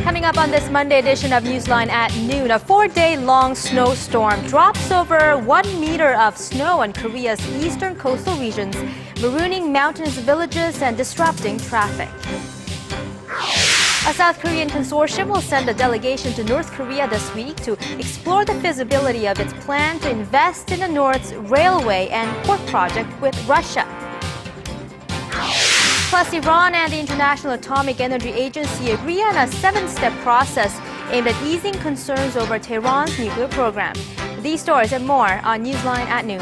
Coming up on this Monday edition of Newsline at noon, a 4-day-long snowstorm drops over 1 meter of snow on Korea's eastern coastal regions, marooning mountainous villages and disrupting traffic. A South Korean consortium will send a delegation to North Korea this week to explore the feasibility of its plan to invest in the North's railway and port project with Russia. Plus, Iran and the International Atomic Energy Agency agree on a 7-step process aimed at easing concerns over Tehran's nuclear program. These stories and more on Newsline at noon.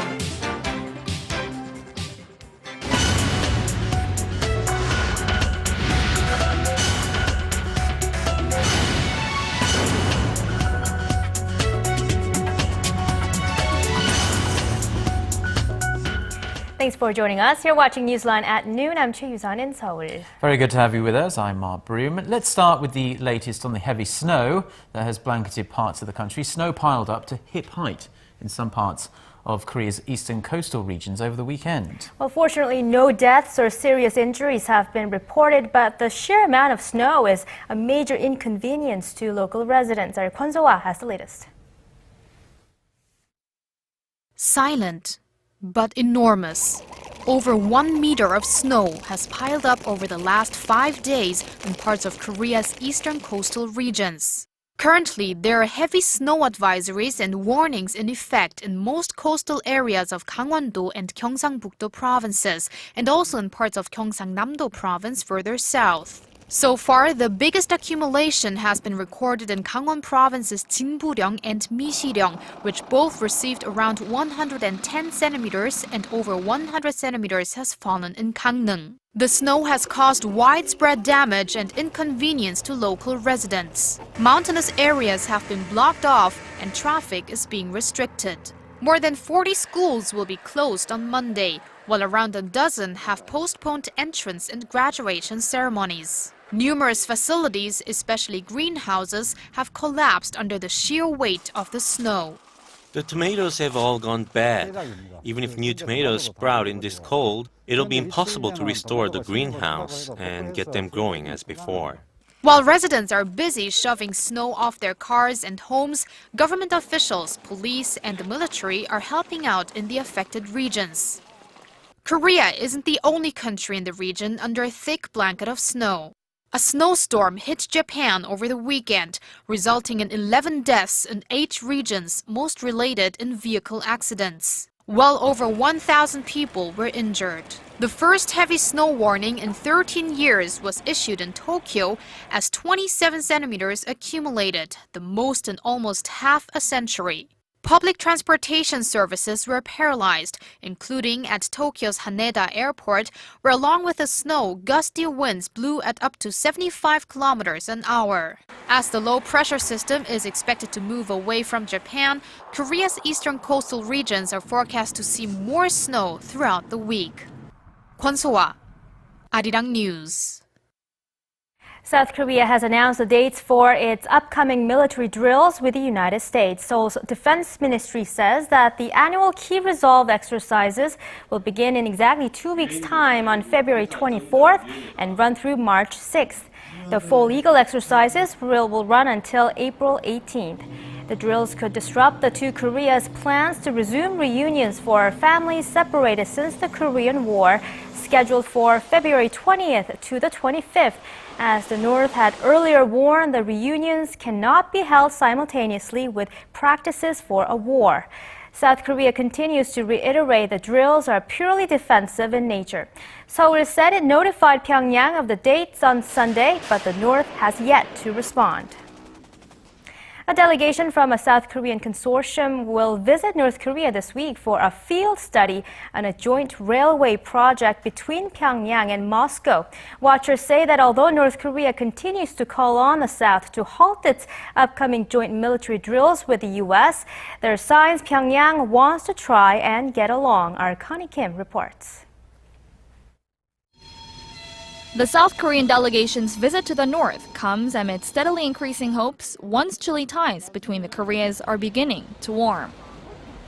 Thanks for joining us. You're watching Newsline at noon. I'm Choi Yusan in Seoul. Very good to have you with us. I'm Mark Broom. Let's start with the latest on the heavy snow that has blanketed parts of the country. Snow piled up to hip height in some parts of Korea's eastern coastal regions over the weekend. Well, fortunately, no deaths or serious injuries have been reported, but the sheer amount of snow is a major inconvenience to local residents. Our Kwon So-ah has the latest. Silent, but enormous. Over 1 meter of snow has piled up over the last 5 days in parts of Korea's eastern coastal regions. Currently, there are heavy snow advisories and warnings in effect in most coastal areas of Gangwon-do and Gyeongsangbuk-do provinces, and also in parts of Gyeongsangnam-do province further south. So far, the biggest accumulation has been recorded in Gangwon province's Jinburyong and Mishiryong, which both received around 110 centimeters, and over 100 centimeters has fallen in Gangneung. The snow has caused widespread damage and inconvenience to local residents. Mountainous areas have been blocked off and traffic is being restricted. More than 40 schools will be closed on Monday, while around a dozen have postponed entrance and graduation ceremonies. Numerous facilities, especially greenhouses, have collapsed under the sheer weight of the snow. The tomatoes have all gone bad. Even if new tomatoes sprout in this cold, it'll be impossible to restore the greenhouse and get them growing as before. While residents are busy shoving snow off their cars and homes, government officials, police, and the military are helping out in the affected regions. Korea isn't the only country in the region under a thick blanket of snow. A snowstorm hit Japan over the weekend, resulting in 11 deaths in 8 regions, most related in vehicle accidents. Well over 1,000 people were injured. The first heavy snow warning in 13 years was issued in Tokyo as 27 centimeters accumulated, the most in almost half a century. Public transportation services were paralyzed, including at Tokyo's Haneda Airport, where along with the snow, gusty winds blew at up to 75 kilometers an hour. As the low-pressure system is expected to move away from Japan, Korea's eastern coastal regions are forecast to see more snow throughout the week. Kwon So-ah, Arirang News. South Korea has announced the dates for its upcoming military drills with the United States. Seoul's defense ministry says that the annual Key Resolve exercises will begin in exactly 2 weeks' time on February 24th and run through March 6th. The full legal exercises will run until April 18th. The drills could disrupt the two Koreas' plans to resume reunions for families separated since the Korean War, scheduled for February 20th to the 25th, as the North had earlier warned the reunions cannot be held simultaneously with practices for a war. South Korea continues to reiterate the drills are purely defensive in nature. Seoul said it notified Pyongyang of the dates on Sunday, but the North has yet to respond. A delegation from a South Korean consortium will visit North Korea this week for a field study on a joint railway project between Pyongyang and Moscow. Watchers say that although North Korea continues to call on the South to halt its upcoming joint military drills with the U.S., there are signs Pyongyang wants to try and get along. Our Connie Kim reports. The South Korean delegation's visit to the north comes amid steadily increasing hopes once chilly ties between the Koreas are beginning to warm.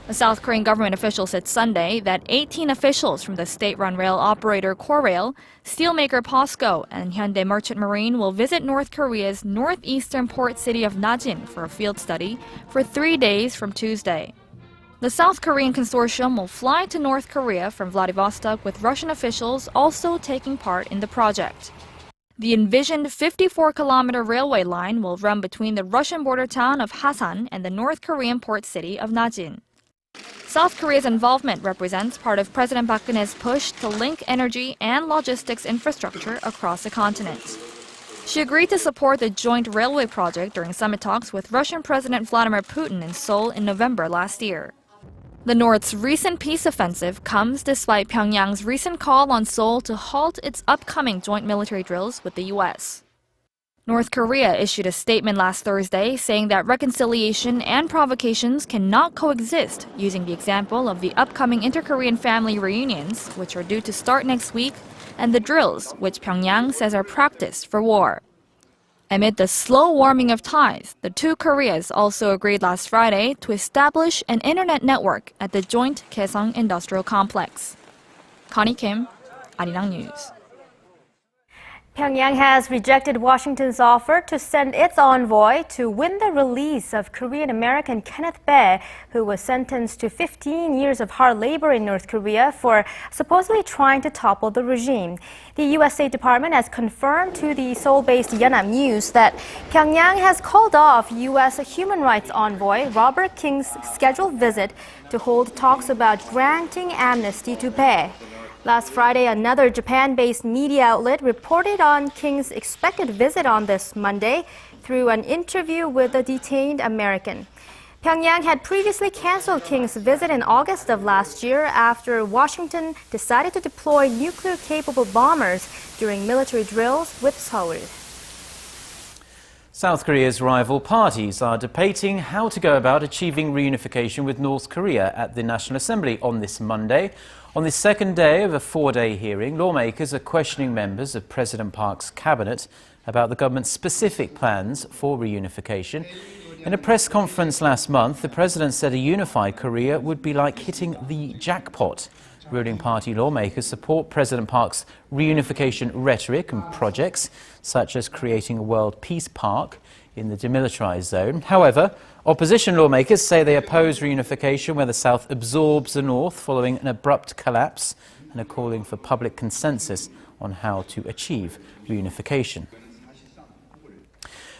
The South Korean government official said Sunday that 18 officials from the state-run rail operator Korail, steelmaker POSCO, and Hyundai Merchant Marine will visit North Korea's northeastern port city of Najin for a field study for 3 days from Tuesday. The South Korean consortium will fly to North Korea from Vladivostok with Russian officials also taking part in the project. The envisioned 54-kilometer railway line will run between the Russian border town of Hasan and the North Korean port city of Najin. South Korea's involvement represents part of President Park Geun-hye's push to link energy and logistics infrastructure across the continent. She agreed to support the joint railway project during summit talks with Russian President Vladimir Putin in Seoul in November last year. The North's recent peace offensive comes despite Pyongyang's recent call on Seoul to halt its upcoming joint military drills with the U.S. North Korea issued a statement last Thursday saying that reconciliation and provocations cannot coexist, using the example of the upcoming inter-Korean family reunions, which are due to start next week, and the drills, which Pyongyang says are practice for war. Amid the slow warming of ties, the two Koreas also agreed last Friday to establish an internet network at the joint Kaesong Industrial Complex. Connie Kim, Arirang News. Pyongyang has rejected Washington's offer to send its envoy to win the release of Korean-American Kenneth Bae, who was sentenced to 15 years of hard labor in North Korea for supposedly trying to topple the regime. The U.S. State Department has confirmed to the Seoul-based Yonhap News that Pyongyang has called off U.S. human rights envoy Robert King's scheduled visit to hold talks about granting amnesty to Bae. Last Friday, another Japan-based media outlet reported on King's expected visit on this Monday through an interview with a detained American. Pyongyang had previously canceled King's visit in August of last year after Washington decided to deploy nuclear-capable bombers during military drills with Seoul. South Korea's rival parties are debating how to go about achieving reunification with North Korea at the National Assembly on this Monday. On the second day of a four-day hearing, lawmakers are questioning members of President Park's cabinet about the government's specific plans for reunification. In a press conference last month, the president said a unified Korea would be like hitting the jackpot. Ruling party lawmakers support President Park's reunification rhetoric and projects, such as creating a World Peace Park in the demilitarized zone. However, opposition lawmakers say they oppose reunification where the South absorbs the North following an abrupt collapse and are calling for public consensus on how to achieve reunification.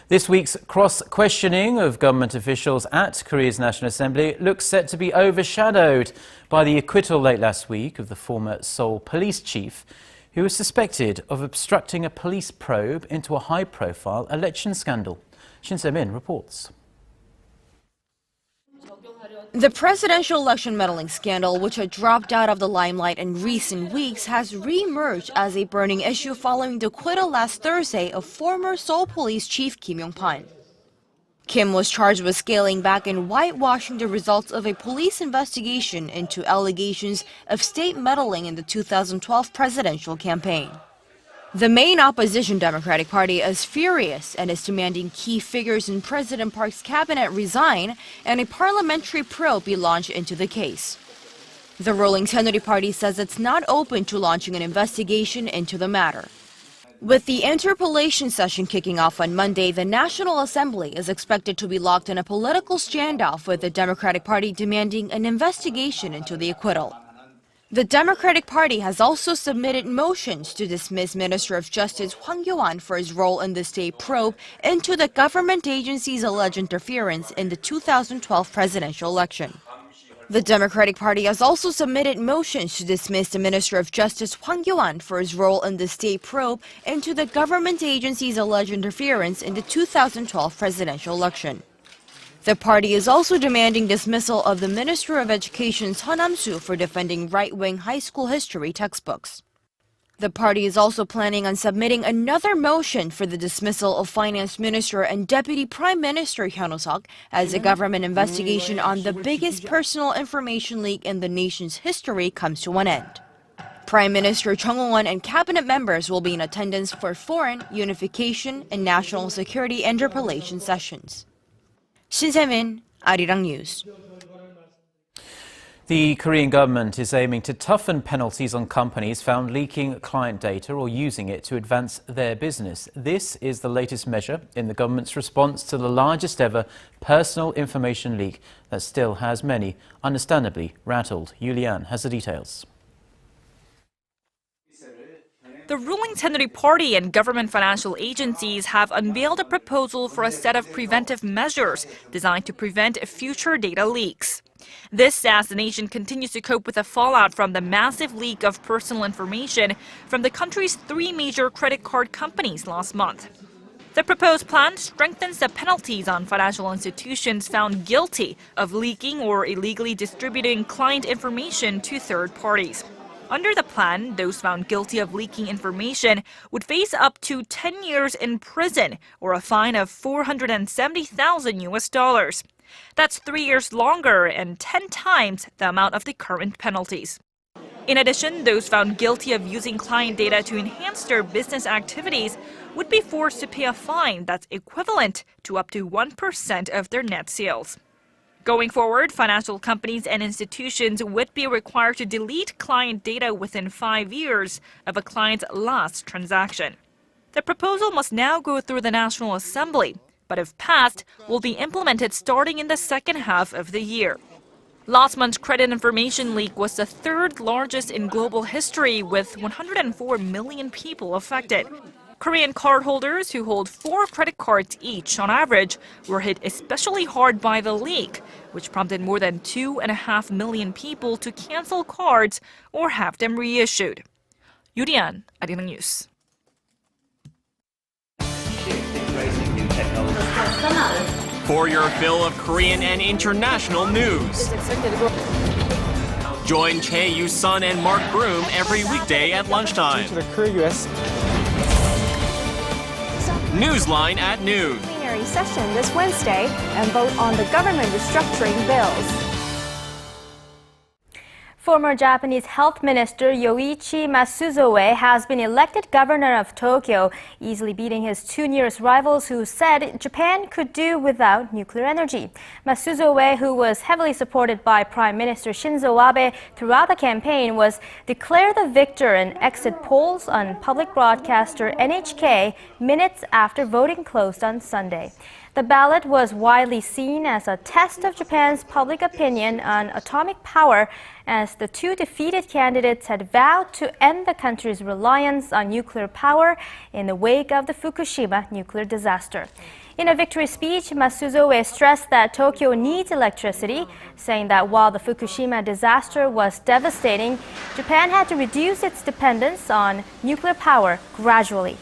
This week's cross-questioning of government officials at Korea's National Assembly looks set to be overshadowed by the acquittal late last week of the former Seoul police chief, who was suspected of obstructing a police probe into a high-profile election scandal. Shin Se-min reports. The presidential election meddling scandal, which had dropped out of the limelight in recent weeks, has re-emerged as a burning issue following the acquittal last Thursday of former Seoul Police Chief Kim Yong-pan. Kim was charged with scaling back and whitewashing the results of a police investigation into allegations of state meddling in the 2012 presidential campaign. The main opposition Democratic Party is furious and is demanding key figures in President Park's cabinet resign and a parliamentary probe be launched into the case. The ruling Saenuri Party says it's not open to launching an investigation into the matter. With the interpellation session kicking off on Monday, the National Assembly is expected to be locked in a political standoff with the Democratic Party demanding an investigation into the acquittal. The Democratic Party has also submitted motions to dismiss Minister of Justice Hwang Kyo-ahn for his role in the state probe into the government agency's alleged interference in the 2012 presidential election. The Democratic Party has also submitted motions to dismiss the Minister of Justice Hwang Kyo-ahn for his role in the state probe into the government agency's alleged interference in the 2012 presidential election. The party is also demanding dismissal of the Minister of Education Son Nam-soo for defending right-wing high school history textbooks. The party is also planning on submitting another motion for the dismissal of Finance Minister and Deputy Prime Minister Hyun Oh-seok as a government investigation on the biggest personal information leak in the nation's history comes to an end. Prime Minister Chung Oh-won and cabinet members will be in attendance for foreign, unification, and national security interpellation sessions. Shin Se-min, Arirang News. The Korean government is aiming to toughen penalties on companies found leaking client data or using it to advance their business. This is the latest measure in the government's response to the largest ever personal information leak that still has many understandably rattled. Yulian has the details. The ruling Saenuri Party and government financial agencies have unveiled a proposal for a set of preventive measures designed to prevent future data leaks. This as the nation continues to cope with the fallout from the massive leak of personal information from the country's 3 major credit card companies last month. The proposed plan strengthens the penalties on financial institutions found guilty of leaking or illegally distributing client information to third parties. Under the plan, those found guilty of leaking information would face up to 10 years in prison or a fine of $470,000. That's 3 years longer and 10 times the amount of the current penalties. In addition, those found guilty of using client data to enhance their business activities would be forced to pay a fine that's equivalent to up to 1% of their net sales. Going forward, financial companies and institutions would be required to delete client data within 5 years of a client's last transaction. The proposal must now go through the National Assembly, but if passed, will be implemented starting in the second half of the year. Last month's credit information leak was the 3rd largest in global history, with 104 million people affected. Korean cardholders who hold 4 credit cards each on average were hit especially hard by the leak, which prompted more than 2.5 million people to cancel cards or have them reissued. Yurian, Arirang News. For your fill of Korean and international news. Join Chae Yu-sun and Mark Broom every weekday at lunchtime. NEWSLINE at noon. Plenary session this Wednesday and vote on the government restructuring bills. Former Japanese Health Minister Yoichi Masuzuwe has been elected governor of Tokyo, easily beating his 2 nearest rivals who said Japan could do without nuclear energy. Masuzuwe, who was heavily supported by Prime Minister Shinzo Abe throughout the campaign, was declared the victor in exit polls on public broadcaster NHK minutes after voting closed on Sunday. The ballot was widely seen as a test of Japan's public opinion on atomic power, as the 2 defeated candidates had vowed to end the country's reliance on nuclear power in the wake of the Fukushima nuclear disaster. In a victory speech, Masuzuwe stressed that Tokyo needs electricity, saying that while the Fukushima disaster was devastating, Japan had to reduce its dependence on nuclear power gradually.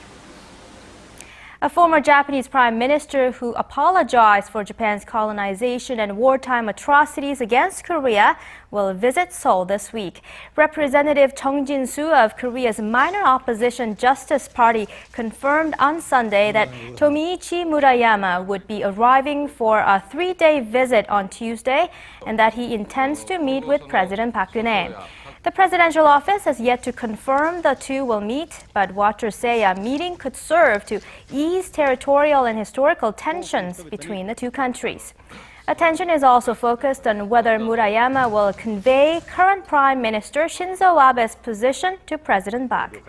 A former Japanese prime minister who apologized for Japan's colonization and wartime atrocities against Korea will visit Seoul this week. Representative Chung Jin-soo of Korea's minor opposition Justice Party confirmed on Sunday that Tomiichi Murayama would be arriving for a 3-day visit on Tuesday and that he intends to meet with President Park Geun-hye. The presidential office has yet to confirm the 2 will meet, but watchers say a meeting could serve to ease territorial and historical tensions between the 2 countries. Attention is also focused on whether Murayama will convey current Prime Minister Shinzo Abe's position to President Park.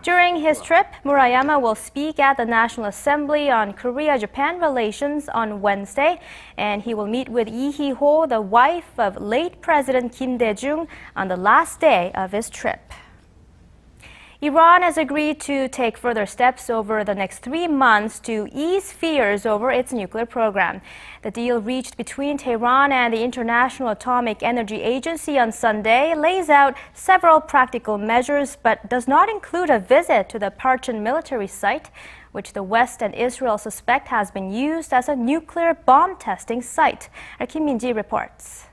During his trip, Murayama will speak at the National Assembly on Korea-Japan relations on Wednesday, and he will meet with Lee Hee-ho, the wife of late President Kim Dae-jung, on the last day of his trip. Iran has agreed to take further steps over the next 3 months to ease fears over its nuclear program. The deal reached between Tehran and the International Atomic Energy Agency on Sunday lays out several practical measures, but does not include a visit to the Parchin military site, which the West and Israel suspect has been used as a nuclear bomb testing site. Our Kim Min-ji reports.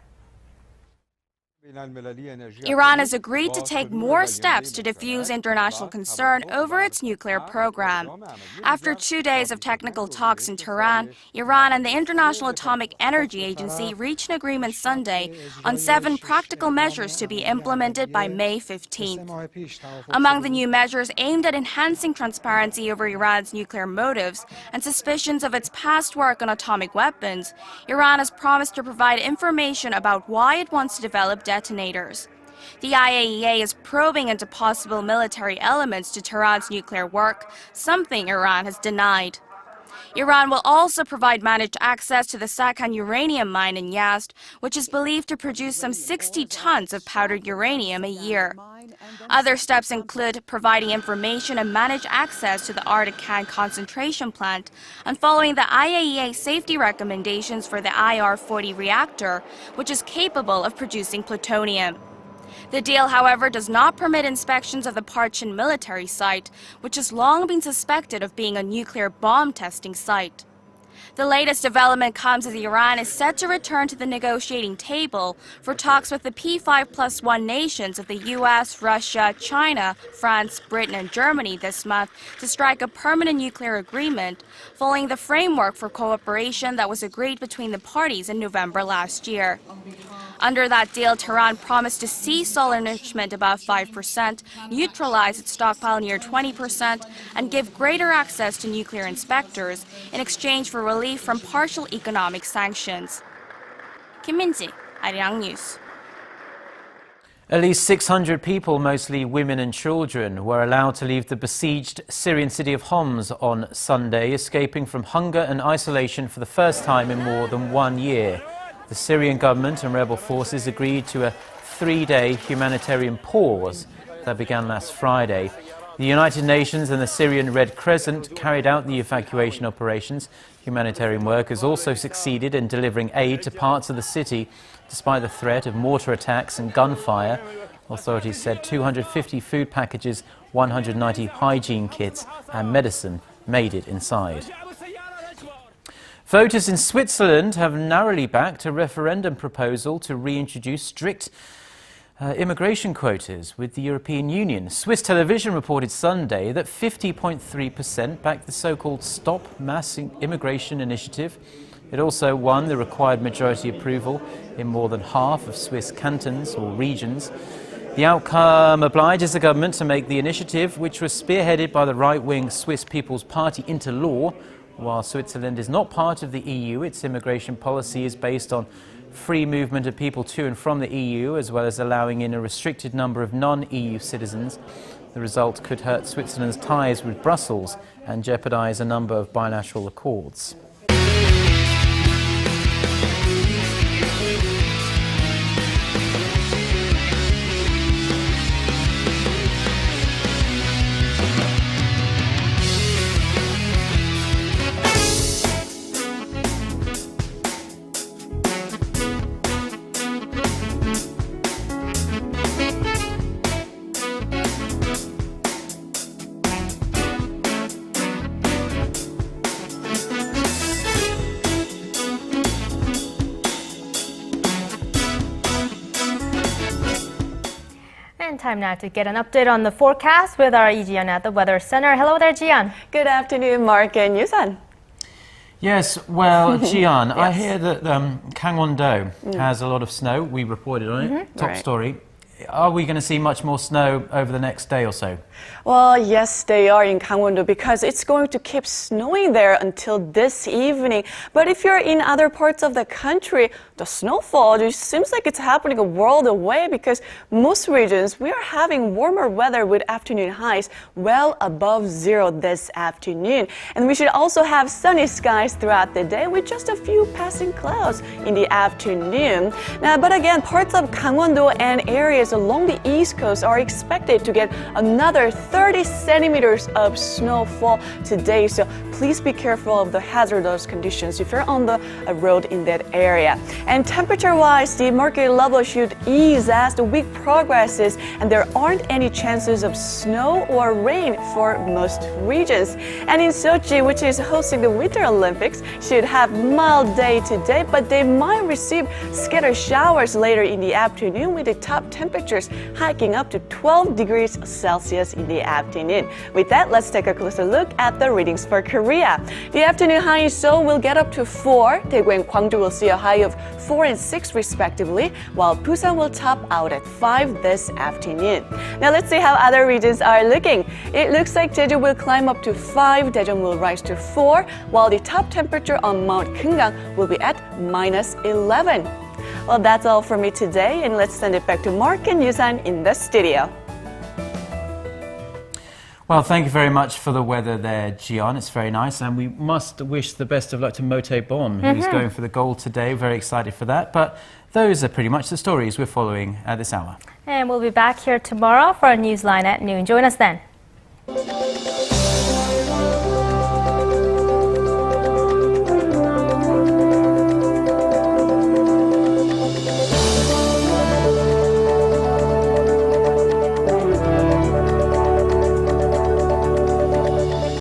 Iran has agreed to take more steps to diffuse international concern over its nuclear program. After 2 days of technical talks in Tehran, Iran and the International Atomic Energy Agency reached an agreement Sunday on 7 practical measures to be implemented by May 15th. Among the new measures aimed at enhancing transparency over Iran's nuclear motives and suspicions of its past work on atomic weapons, Iran has promised to provide information about why it wants to develop detonators. The IAEA is probing into possible military elements to Tehran's nuclear work, something Iran has denied. Iran will also provide managed access to the Sakhan uranium mine in Yazd, which is believed to produce some 60 tons of powdered uranium a year. Other steps include providing information and managed access to the Arirang concentration plant and following the IAEA safety recommendations for the IR-40 reactor, which is capable of producing plutonium. The deal, however, does not permit inspections of the Parchin military site, which has long been suspected of being a nuclear bomb testing site. The latest development comes as Iran is set to return to the negotiating table for talks with the P5+1 nations of the US, Russia, China, France, Britain, and Germany this month to strike a permanent nuclear agreement, following the framework for cooperation that was agreed between the parties in November last year. Under that deal, Tehran promised to cease all enrichment above 5%, neutralize its stockpile near 20%, and give greater access to nuclear inspectors in exchange for relief from partial economic sanctions. Kim Min-ji, Arirang News. At least 600 people, mostly women and children, were allowed to leave the besieged Syrian city of Homs on Sunday, escaping from hunger and isolation for the first time in more than 1 year. The Syrian government and rebel forces agreed to a 3-day humanitarian pause that began last Friday. The United Nations and the Syrian Red Crescent carried out the evacuation operations. Humanitarian workers also succeeded in delivering aid to parts of the city, despite the threat of mortar attacks and gunfire. Authorities said 250 food packages, 190 hygiene kits and medicine made it inside. Voters in Switzerland have narrowly backed a referendum proposal to reintroduce strict immigration quotas with the European Union. Swiss television reported Sunday that 50.3% backed the so-called Stop Mass Immigration initiative. It also won the required majority approval in more than half of Swiss cantons or regions. The outcome obliges the government to make the initiative, which was spearheaded by the right-wing Swiss People's Party, into law. While Switzerland is not part of the EU, its immigration policy is based on free movement of people to and from the EU, as well as allowing in a restricted number of non-EU citizens. The result could hurt Switzerland's ties with Brussels and jeopardize a number of bilateral accords. Time now to get an update on the forecast with our Lee Jian at the Weather Center. Hello there, Jian. Good afternoon, Mark and Yusan. Yes, well, Jian, yes. I hear that Gangwon-do has a lot of snow. We reported on it, top story. Are we going to see much more snow over the next day or so? Well, yes, they are in Gangwon-do because it's going to keep snowing there until this evening. But if you're in other parts of the country, the snowfall just seems like it's happening a world away because most regions, we are having warmer weather with afternoon highs well above zero this afternoon. And we should also have sunny skies throughout the day with just a few passing clouds in the afternoon. Now, but again, parts of Gangwon-do and areas along the east coast are expected to get another 30 centimeters of snowfall today. So please be careful of the hazardous conditions if you're on the road in that area. And temperature-wise, the mercury level should ease as the week progresses, and there aren't any chances of snow or rain for most regions. And in Sochi, which is hosting the Winter Olympics, should have mild day today, but they might receive scattered showers later in the afternoon with the top temperatures hiking up to 12 degrees Celsius in the afternoon. With that, let's take a closer look at the readings for Korea. The afternoon high in Seoul will get up to 4. Daegu and Gwangju will see a high of 4 and 6 respectively, while Busan will top out at 5 this afternoon. Now let's see how other regions are looking. It looks like Jeju will climb up to 5, Daejeon will rise to 4, while the top temperature on Mount Keungang will be at -11. Well, that's all for me today, and let's send it back to Mark and Yusan in the studio. Well, thank you very much for the weather there, Jian. It's very nice, and we must wish the best of luck to Mote Bom, who's going for the gold today. Very excited for that. But those are pretty much the stories we're following at this hour. And we'll be back here tomorrow for a Newsline at noon. Join us then.